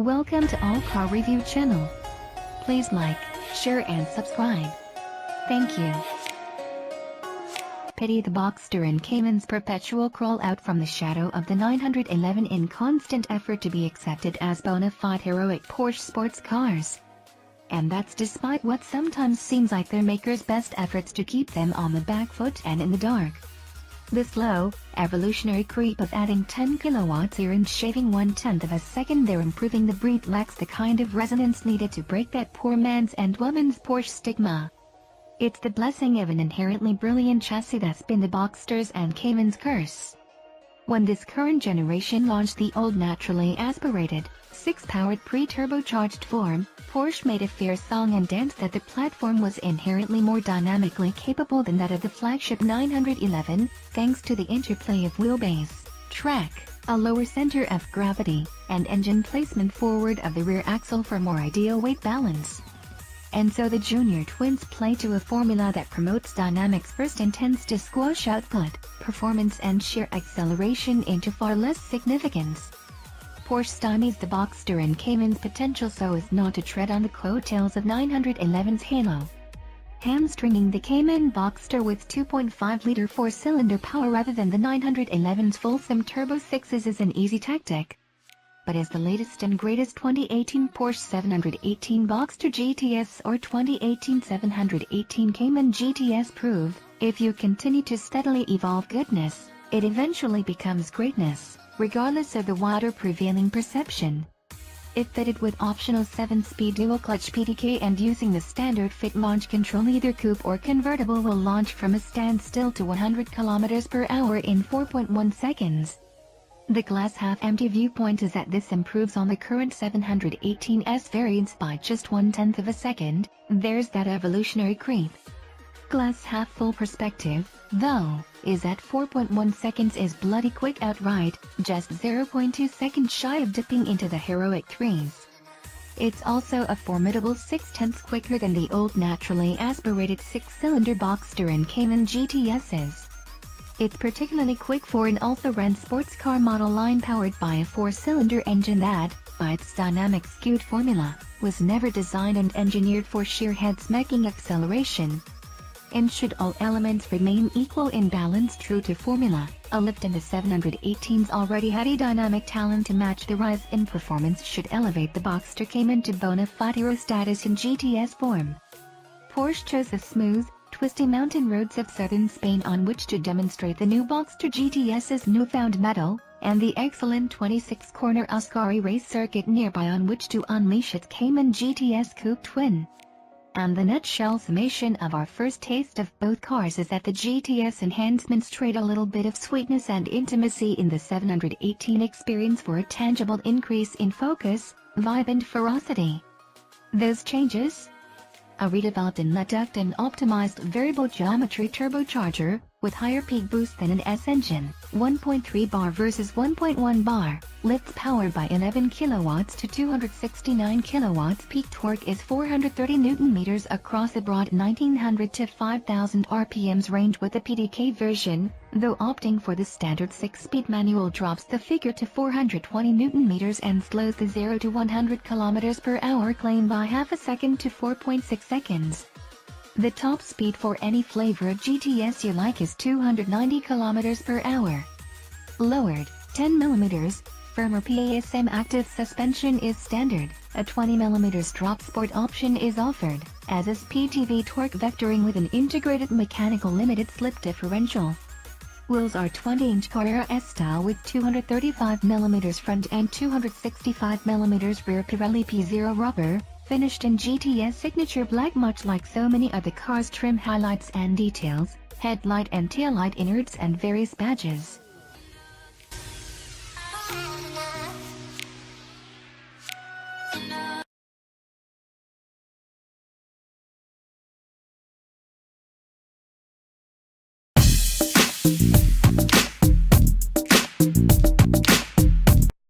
Welcome to All Car Review channel. Please like, share and subscribe. Thank you. Pity the Boxster and Cayman's perpetual crawl out from the shadow of the 911 in constant effort to be accepted as bona fide heroic Porsche sports cars. And that's despite what sometimes seems like their makers' best efforts to keep them on the back foot and in the dark. The slow, evolutionary creep of adding 10 kilowatts here and shaving 1/10 of a second there improving the breed lacks the kind of resonance needed to break that poor man's and woman's Porsche stigma. It's the blessing of an inherently brilliant chassis that's been the Boxster's and Cayman's curse. When this current generation launched the old naturally aspirated, 6-powered pre-turbocharged form, Porsche made a fair song and dance that the platform was inherently more dynamically capable than that of the flagship 911, thanks to the interplay of wheelbase, track, a lower center of gravity, and engine placement forward of the rear axle for more ideal weight balance. And so the junior twins play to a formula that promotes dynamics first and tends to squash output, performance and sheer acceleration into far less significance. Porsche stymies the Boxster and Cayman's potential so as not to tread on the coattails of 911's halo. Hamstringing the Cayman Boxster with 2.5-liter 4-cylinder power rather than the 911's fulsome turbo 6s is an easy tactic. But as the latest and greatest 2018 Porsche 718 Boxster GTS or 2018 718 Cayman GTS prove, if you continue to steadily evolve goodness, it eventually becomes greatness, regardless of the wider prevailing perception. If fitted with optional 7-speed dual-clutch PDK and using the standard fit launch control, either coupe or convertible will launch from a standstill to 100 km/h in 4.1 seconds. The glass-half-empty viewpoint is that this improves on the current 718S variants by just 1/10 of a second. There's that evolutionary creep. Glass-half-full perspective, though, is at 4.1 seconds is bloody quick outright, just 0.2 seconds shy of dipping into the heroic threes. It's also a formidable 6/10 quicker than the old naturally aspirated 6-cylinder Boxster and Cayman GTSs. It's particularly quick for an ultra-rare sports car model line powered by a 4-cylinder engine that, by its dynamic skewed formula, was never designed and engineered for sheer head-smacking acceleration. And should all elements remain equal in balance true to formula, a lift in the 718's already heady dynamic talent to match the rise in performance should elevate the Boxster Cayman to bona fide hero status in GTS form. Porsche chose the smooth, twisty mountain roads of southern Spain on which to demonstrate the new Boxster GTS's newfound mettle, and the excellent 26-corner Ascari race circuit nearby on which to unleash its Cayman GTS coupe twin. And the nutshell summation of our first taste of both cars is that the GTS enhancements trade a little bit of sweetness and intimacy in the 718 experience for a tangible increase in focus, vibe and ferocity. Those changes? A redeveloped inlet duct and optimized variable geometry turbocharger, with higher peak boost than an S engine, 1.3 bar versus 1.1 bar, lifts power by 11 kilowatts to 269 kilowatts. Peak torque is 430 Nm across a broad 1900 to 5000 RPMs range with the PDK version, though opting for the standard 6-speed manual drops the figure to 420 Nm and slows the 0 to 100 km/h claim by half a second to 4.6 seconds. The top speed for any flavor of GTS you like is 290 km/h. Lowered, 10 mm, firmer PASM active suspension is standard, a 20 mm drop sport option is offered, as is PTV torque vectoring with an integrated mechanical limited slip differential. Wheels are 20-inch Carrera S style with 235 mm front and 265 mm rear Pirelli P0 rubber, finished in GTS signature black much like so many other cars. Trim highlights and details, headlight and taillight innards and various badges.